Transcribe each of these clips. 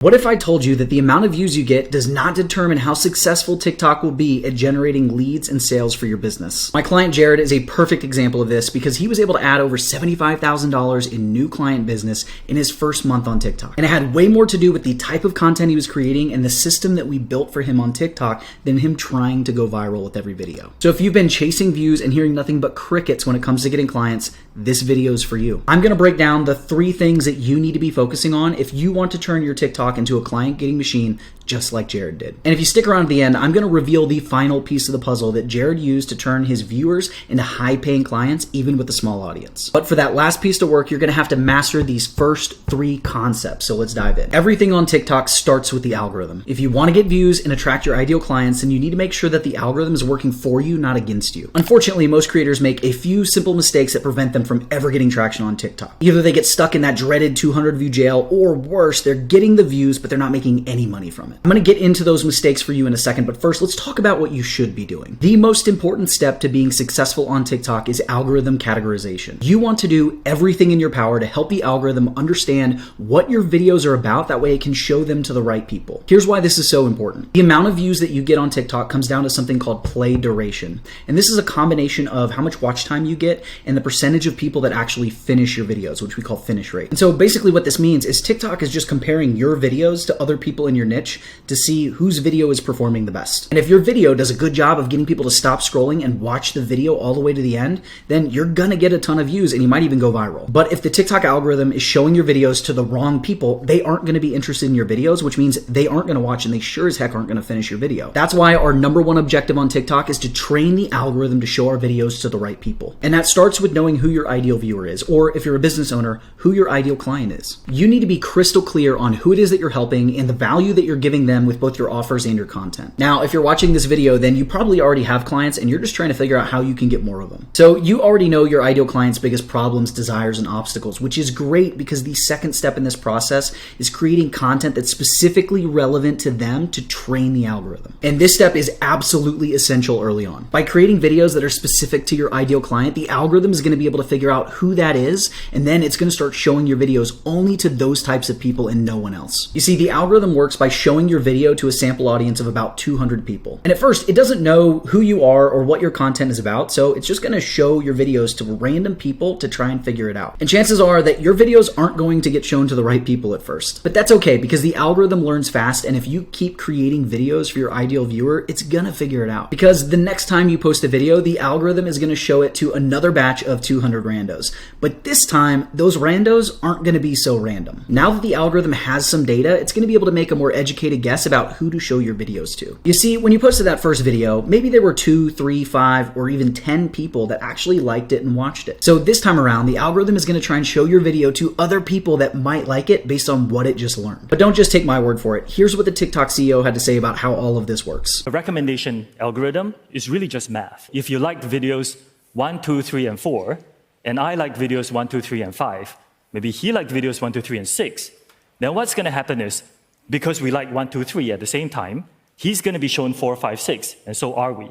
What if I told you that the amount of views you get does not determine how successful TikTok will be at generating leads and sales for your business? My client Jared is a perfect example of this because he was able to add over $75,000 in new client business in his first month on TikTok. And it had way more to do with the type of content he was creating and the system that we built for him on TikTok than him trying to go viral with every video. So if you've been chasing views and hearing nothing but crickets when it comes to getting clients, this video is for you. I'm going to break down the 3 things that you need to be focusing on if you want to turn your TikTok into a client getting machine just like Jared did. And if you stick around to the end, I'm going to reveal the final piece of the puzzle that Jared used to turn his viewers into high-paying clients, even with a small audience. But for that last piece to work, you're going to have to master these first 3 concepts. So let's dive in. Everything on TikTok starts with the algorithm. If you want to get views and attract your ideal clients, then you need to make sure that the algorithm is working for you, not against you. Unfortunately, most creators make a few simple mistakes that prevent them from ever getting traction on TikTok. Either they get stuck in that dreaded 200 view jail, or worse, they're getting the views, but they're not making any money from it. I'm going to get into those mistakes for you in a second, but first let's talk about what you should be doing. The most important step to being successful on TikTok is algorithm categorization. You want to do everything in your power to help the algorithm understand what your videos are about. That way it can show them to the right people. Here's why this is so important. The amount of views that you get on TikTok comes down to something called play duration. And this is a combination of how much watch time you get and the percentage of people that actually finish your videos, which we call finish rate. And so basically what this means is TikTok is just comparing your videos to other people in your niche to see whose video is performing the best. And if your video does a good job of getting people to stop scrolling and watch the video all the way to the end, then you're gonna get a ton of views and you might even go viral. But if the TikTok algorithm is showing your videos to the wrong people, they aren't gonna be interested in your videos, which means they aren't gonna watch and they sure as heck aren't gonna finish your video. That's why our number 1 objective on TikTok is to train the algorithm to show our videos to the right people. And that starts with knowing who your ideal viewer is, or if you're a business owner, who your ideal client is. You need to be crystal clear on who it is that you're helping and the value that you're giving them with both your offers and your content. Now, if you're watching this video, then you probably already have clients and you're just trying to figure out how you can get more of them. So you already know your ideal client's biggest problems, desires, and obstacles, which is great because the second step in this process is creating content that's specifically relevant to them to train the algorithm. And this step is absolutely essential early on. By creating videos that are specific to your ideal client, the algorithm is going to be able to figure out who that is, and then it's going to start showing your videos only to those types of people and no one else. You see, the algorithm works by showing your video to a sample audience of about 200 people. And at first, it doesn't know who you are or what your content is about, so it's just going to show your videos to random people to try and figure it out. And chances are that your videos aren't going to get shown to the right people at first. But that's okay because the algorithm learns fast, and if you keep creating videos for your ideal viewer, it's going to figure it out. Because the next time you post a video, the algorithm is going to show it to another batch of 200 randos. But this time, those randos aren't going to be so random. Now that the algorithm has some data, it's going to be able to make a more educated guess about who to show your videos to. You see, when you posted that first video, maybe there were 2, 3, 5, or even 10 people that actually liked it and watched it. So this time around, the algorithm is going to try and show your video to other people that might like it based on what it just learned. But don't just take my word for it. Here's what the TikTok CEO had to say about how all of this works. A recommendation algorithm is really just math. If you liked videos 1, 2, 3, and 4, and I liked videos 1, 2, 3, and 5, maybe he liked videos 1, 2, 3, and 6, then what's going to happen is, because we like 1, 2, 3 at the same time, he's going to be shown 4, 5, 6, and so are we.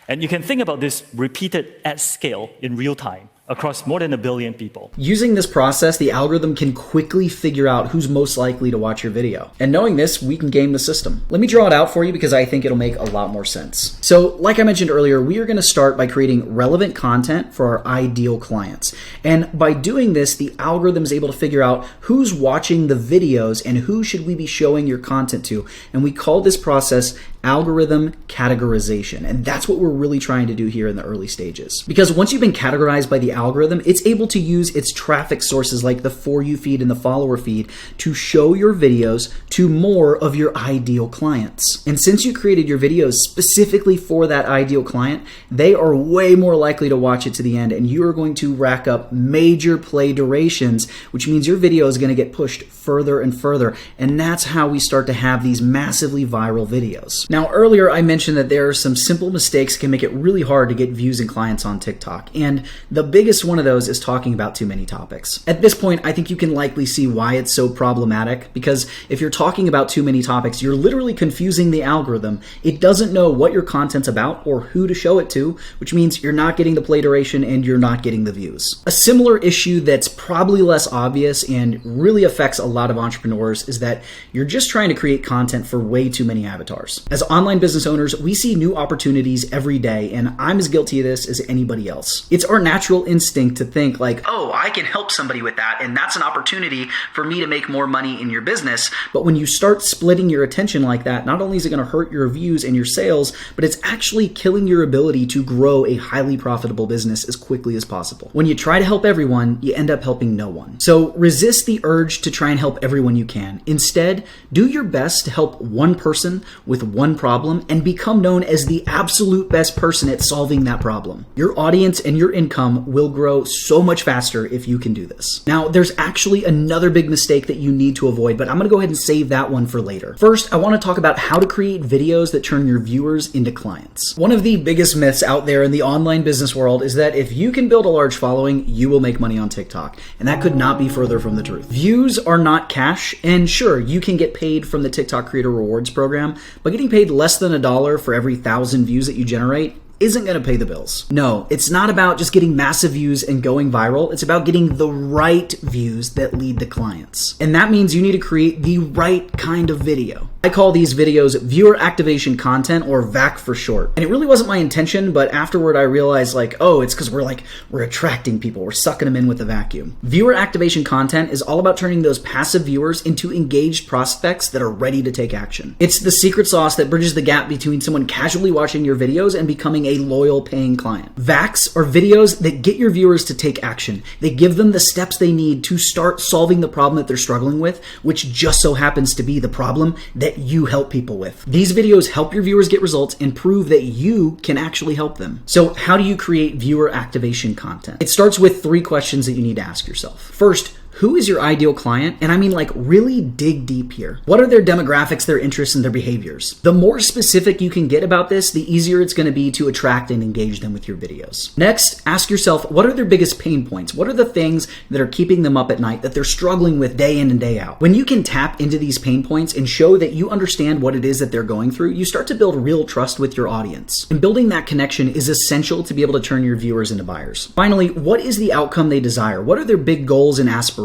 And you can think about this repeated at scale in real time across more than 1 billion people. Using this process, the algorithm can quickly figure out who's most likely to watch your video. And knowing this, we can game the system. Let me draw it out for you because I think it'll make a lot more sense. So, like I mentioned earlier, we are going to start by creating relevant content for our ideal clients. And by doing this, the algorithm is able to figure out who's watching the videos and who should we be showing your content to. And we call this process algorithm categorization. And that's what we're really trying to do here in the early stages. Because once you've been categorized by the algorithm, it's able to use its traffic sources like the For You feed and the follower feed to show your videos to more of your ideal clients. And since you created your videos specifically for that ideal client, they are way more likely to watch it to the end, and you are going to rack up major play durations, which means your video is going to get pushed further and further. And that's how we start to have these massively viral videos. Now, earlier I mentioned that there are some simple mistakes that can make it really hard to get views and clients on TikTok, and the biggest one of those is talking about too many topics. At this point, I think you can likely see why it's so problematic, because if you're talking about too many topics, you're literally confusing the algorithm. It doesn't know what your content's about or who to show it to, which means you're not getting the play duration and you're not getting the views. A similar issue that's probably less obvious and really affects a lot of entrepreneurs is that you're just trying to create content for way too many avatars. As online business owners, we see new opportunities every day, and I'm as guilty of this as anybody else. It's our natural instinct to think like, oh, I can help somebody with that, and that's an opportunity for me to make more money in your business. But when you start splitting your attention like that, not only is it going to hurt your views and your sales, but it's actually killing your ability to grow a highly profitable business as quickly as possible. When you try to help everyone, you end up helping no one. So resist the urge to try and help everyone you can. Instead, do your best to help one person with one problem and become known as the absolute best person at solving that problem. Your audience and your income will grow so much faster if you can do this. Now, there's actually another big mistake that you need to avoid, but I'm going to go ahead and save that one for later. First, I want to talk about how to create videos that turn your viewers into clients. One of the biggest myths out there in the online business world is that if you can build a large following, you will make money on TikTok. And that could not be further from the truth. Views are not cash, and sure, you can get paid from the TikTok Creator Rewards program, but getting paid less than $1 for every 1,000 views that you generate isn't going to pay the bills. No, it's not about just getting massive views and going viral. It's about getting the right views that lead to clients. And that means you need to create the right kind of video. I call these videos viewer activation content, or VAC for short. And it really wasn't my intention, but afterward I realized it's because we're attracting people. We're sucking them in with a vacuum. Viewer activation content is all about turning those passive viewers into engaged prospects that are ready to take action. It's the secret sauce that bridges the gap between someone casually watching your videos and becoming a loyal paying client. VACs are videos that get your viewers to take action. They give them the steps they need to start solving the problem that they're struggling with, which just so happens to be the problem that you help people with. These videos help your viewers get results and prove that you can actually help them. So how do you create viewer activation content? It starts with 3 questions that you need to ask yourself. First, who is your ideal client? And I mean really dig deep here. What are their demographics, their interests, and their behaviors? The more specific you can get about this, the easier it's going to be to attract and engage them with your videos. Next, ask yourself, what are their biggest pain points? What are the things that are keeping them up at night that they're struggling with day in and day out? When you can tap into these pain points and show that you understand what it is that they're going through, you start to build real trust with your audience. And building that connection is essential to be able to turn your viewers into buyers. Finally, what is the outcome they desire? What are their big goals and aspirations?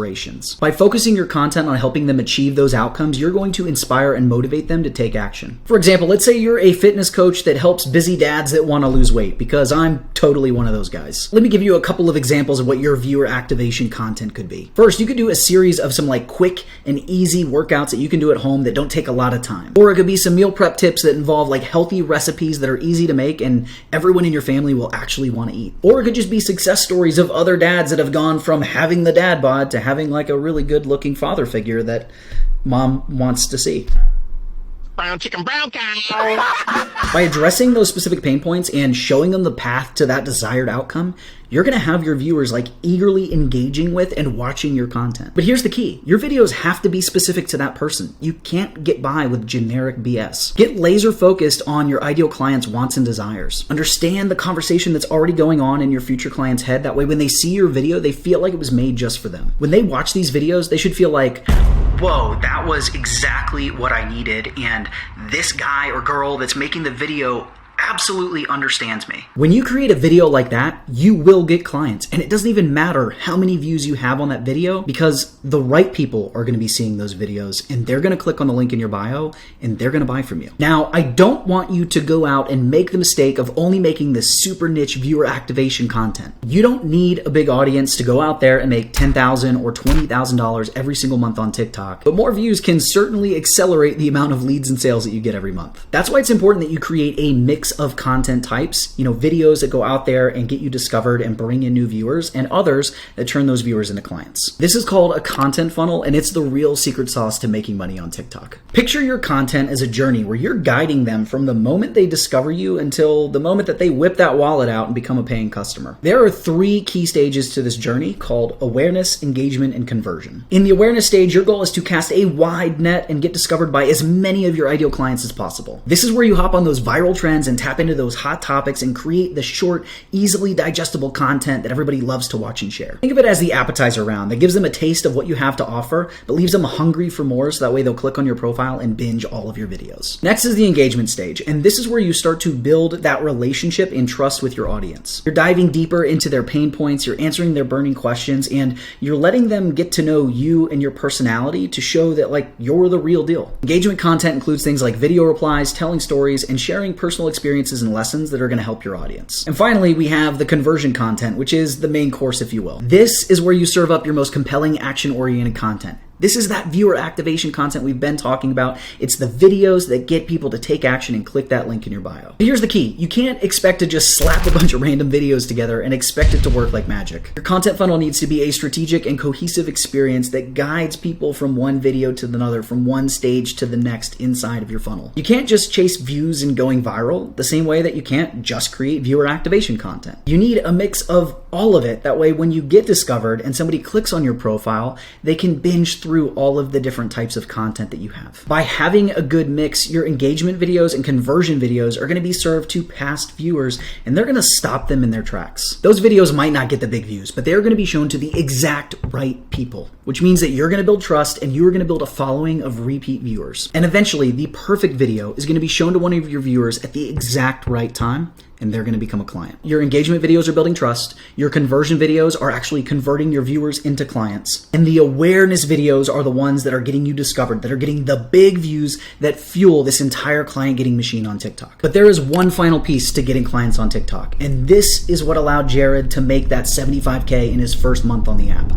By focusing your content on helping them achieve those outcomes, you're going to inspire and motivate them to take action. For example, let's say you're a fitness coach that helps busy dads that want to lose weight, because I'm totally one of those guys. Let me give you a couple of examples of what your viewer activation content could be. First, you could do a series of some quick and easy workouts that you can do at home that don't take a lot of time. Or it could be some meal prep tips that involve healthy recipes that are easy to make and everyone in your family will actually want to eat. Or it could just be success stories of other dads that have gone from having the dad bod to having a really good looking father figure that mom wants to see. Brown chicken, brown cow. By addressing those specific pain points and showing them the path to that desired outcome, you're going to have your viewers eagerly engaging with and watching your content. But here's the key. Your videos have to be specific to that person. You can't get by with generic BS. Get laser focused on your ideal client's wants and desires. Understand the conversation that's already going on in your future client's head. That way, when they see your video, they feel like it was made just for them. When they watch these videos, they should feel like, whoa, that was exactly what I needed, and this guy or girl that's making the video absolutely understands me. When you create a video like that, you will get clients, and it doesn't even matter how many views you have on that video, because the right people are going to be seeing those videos and they're going to click on the link in your bio and they're going to buy from you. Now, I don't want you to go out and make the mistake of only making this super niche viewer activation content. You don't need a big audience to go out there and make $10,000 or $20,000 every single month on TikTok, but more views can certainly accelerate the amount of leads and sales that you get every month. That's why it's important that you create a mix mix of content types, videos that go out there and get you discovered and bring in new viewers, and others that turn those viewers into clients. This is called a content funnel, and it's the real secret sauce to making money on TikTok. Picture your content as a journey where you're guiding them from the moment they discover you until the moment that they whip that wallet out and become a paying customer. There are 3 key stages to this journey called awareness, engagement, and conversion. In the awareness stage, your goal is to cast a wide net and get discovered by as many of your ideal clients as possible. This is where you hop on those viral trends and tap into those hot topics and create the short, easily digestible content that everybody loves to watch and share. Think of it as the appetizer round that gives them a taste of what you have to offer, but leaves them hungry for more, so that way they'll click on your profile and binge all of your videos. Next is the engagement stage, and this is where you start to build that relationship and trust with your audience. You're diving deeper into their pain points, you're answering their burning questions, and you're letting them get to know you and your personality to show that you're the real deal. Engagement content includes things like video replies, telling stories, and sharing personal experiences and lessons that are going to help your audience. And finally, we have the conversion content, which is the main course, if you will. This is where you serve up your most compelling action-oriented content. This is that viewer activation content we've been talking about. It's the videos that get people to take action and click that link in your bio. But here's the key. You can't expect to just slap a bunch of random videos together and expect it to work like magic. Your content funnel needs to be a strategic and cohesive experience that guides people from one video to another, from one stage to the next inside of your funnel. You can't just chase views and going viral the same way that you can't just create viewer activation content. You need a mix of all of it. That way, when you get discovered and somebody clicks on your profile, they can binge through all of the different types of content that you have. By having a good mix, your engagement videos and conversion videos are going to be served to past viewers, and they're going to stop them in their tracks. Those videos might not get the big views, but they're going to be shown to the exact right people, which means that you're going to build trust and you're going to build a following of repeat viewers. And eventually, the perfect video is going to be shown to one of your viewers at the exact right time, and they're going to become a client. Your engagement videos are building trust. Your conversion videos are actually converting your viewers into clients. And the awareness videos are the ones that are getting you discovered, that are getting the big views that fuel this entire client getting machine on TikTok. But there is one final piece to getting clients on TikTok. And this is what allowed Jared to make that $75K in his first month on the app.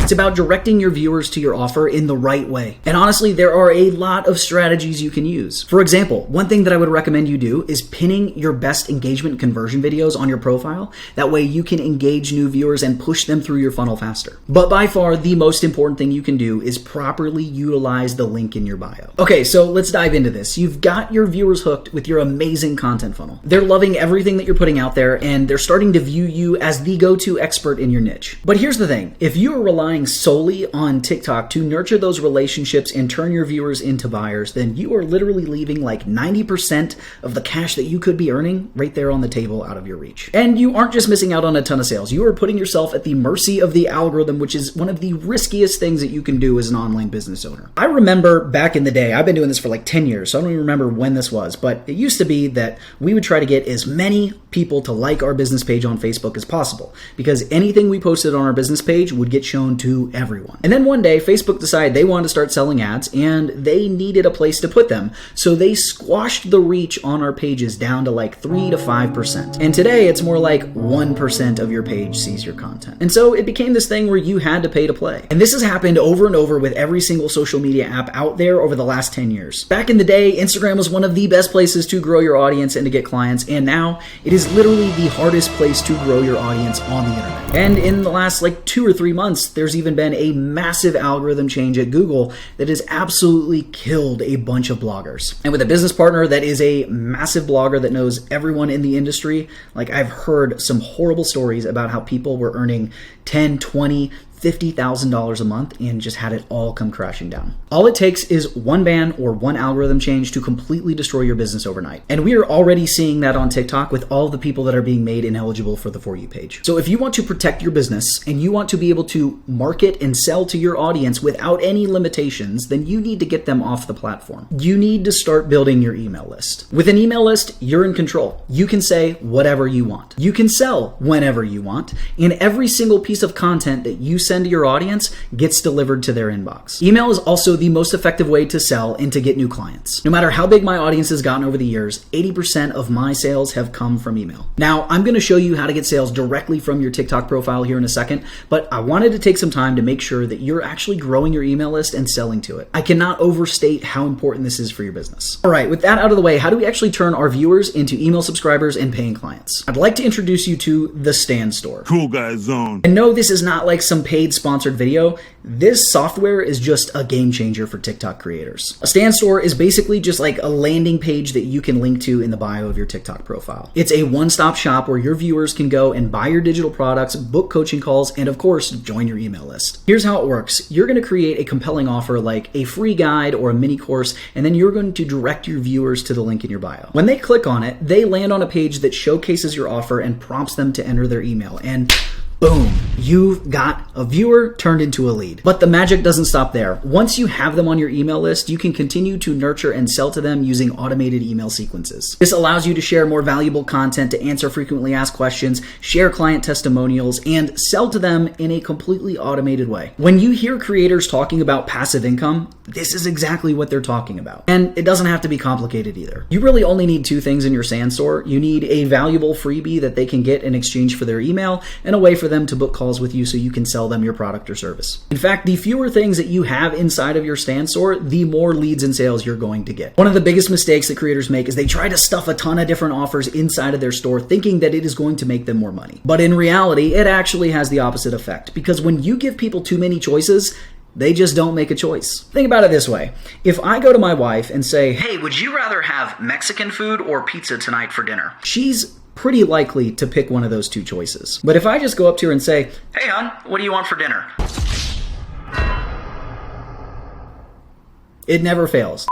It's about directing your viewers to your offer in the right way. And honestly, there are a lot of strategies you can use. For example, one thing that I would recommend you do is pinning your best engagement conversion videos on your profile. That way you can engage new viewers and push them through your funnel faster. But by far, the most important thing you can do is properly utilize the link in your bio. Okay, so let's dive into this. You've got your viewers hooked with your amazing content funnel. They're loving everything that you're putting out there, and they're starting to view you as the go-to expert in your niche. But here's the thing. If you are relying solely on TikTok to nurture those relationships and turn your viewers into buyers, then you are literally leaving 90% of the cash that you could be earning right there on the table out of your reach. And you aren't just missing out on a ton of sales. You are putting yourself at the mercy of the algorithm, which is one of the riskiest things that you can do as an online business owner. I remember back in the day, I've been doing this for 10 years, so I don't even remember when this was, but it used to be that we would try to get as many people to like our business page on Facebook as possible, because anything we posted on our business page would get shown to everyone. And then one day, Facebook decided they wanted to start selling ads, and they needed a place to put them, so they squashed the reach on our pages down to 3 to 5%. And today, it's more like 1% of your page sees your content. And so it became this thing where you had to pay to play. And this has happened over and over with every single social media app out there over the last 10 years. Back in the day, Instagram was one of the best places to grow your audience and to get clients, and now it is literally the hardest place to grow your audience on the internet. And in the last 2 or 3 months, there's even been a massive algorithm change at Google that has absolutely killed a bunch of bloggers. And with a business partner that is a massive blogger that knows everyone in the industry, I've heard some horrible stories about how people were earning $10, $20, $50,000 a month and just had it all come crashing down. All it takes is one ban or one algorithm change to completely destroy your business overnight. And we are already seeing that on TikTok with all the people that are being made ineligible for the For You page. So if you want to protect your business and you want to be able to market and sell to your audience without any limitations, then you need to get them off the platform. You need to start building your email list. With an email list, you're in control. You can say whatever you want. You can sell whenever you want, and every single piece of content that you send to your audience gets delivered to their inbox. Email is also the most effective way to sell and to get new clients. No matter how big my audience has gotten over the years, 80% of my sales have come from email. Now, I'm going to show you how to get sales directly from your TikTok profile here in a second, but I wanted to take some time to make sure that you're actually growing your email list and selling to it. I cannot overstate how important this is for your business. All right, with that out of the way, how do we actually turn our viewers into email subscribers and paying clients? I'd like to introduce you to the Stan Store. Cool Guy Zone. And no, this is not like some paid sponsored video. This software is just a game changer for TikTok creators. A Stan Store is basically just like a landing page that you can link to in the bio of your TikTok profile. It's a one-stop shop where your viewers can go and buy your digital products, book coaching calls, and of course, join your email list. Here's how it works. You're going to create a compelling offer like a free guide or a mini course, and then you're going to direct your viewers to the link in your bio. When they click on it, they land on a page that showcases your offer and prompts them to enter their email. And boom, you've got a viewer turned into a lead. But the magic doesn't stop there. Once you have them on your email list, you can continue to nurture and sell to them using automated email sequences. This allows you to share more valuable content, to answer frequently asked questions, share client testimonials, and sell to them in a completely automated way. When you hear creators talking about passive income, this is exactly what they're talking about. And it doesn't have to be complicated either. You really only need two things in your Stan Store. You need a valuable freebie that they can get in exchange for their email, and a way for them to book calls with you so you can sell them your product or service. In fact, the fewer things that you have inside of your Stan Store, the more leads and sales you're going to get. One of the biggest mistakes that creators make is they try to stuff a ton of different offers inside of their store thinking that it is going to make them more money. But in reality, it actually has the opposite effect, because when you give people too many choices, they just don't make a choice. Think about it this way. If I go to my wife and say, "Hey, would you rather have Mexican food or pizza tonight for dinner?" She's pretty likely to pick one of those two choices. But if I just go up to her and say, "Hey, hon, what do you want for dinner?" It never fails.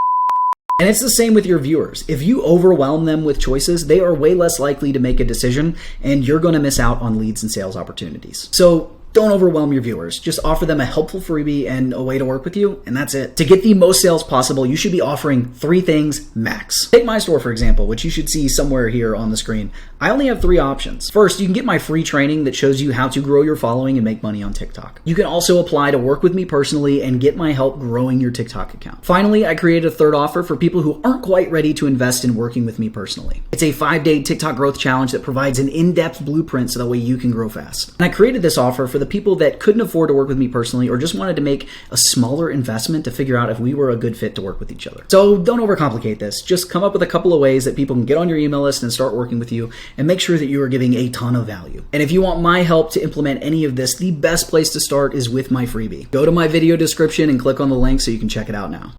And it's the same with your viewers. If you overwhelm them with choices, they are way less likely to make a decision, and you're going to miss out on leads and sales opportunities. So don't overwhelm your viewers. Just offer them a helpful freebie and a way to work with you, and that's it. To get the most sales possible, you should be offering 3 things max. Take my store, for example, which you should see somewhere here on the screen. I only have 3 options. First, you can get my free training that shows you how to grow your following and make money on TikTok. You can also apply to work with me personally and get my help growing your TikTok account. Finally, I created a third offer for people who aren't quite ready to invest in working with me personally. It's a 5-day TikTok growth challenge that provides an in-depth blueprint so that way you can grow fast. And I created this offer for the people that couldn't afford to work with me personally or just wanted to make a smaller investment to figure out if we were a good fit to work with each other. So don't overcomplicate this. Just come up with a couple of ways that people can get on your email list and start working with you, and make sure that you are giving a ton of value. And if you want my help to implement any of this, the best place to start is with my freebie. Go to my video description and click on the link so you can check it out now.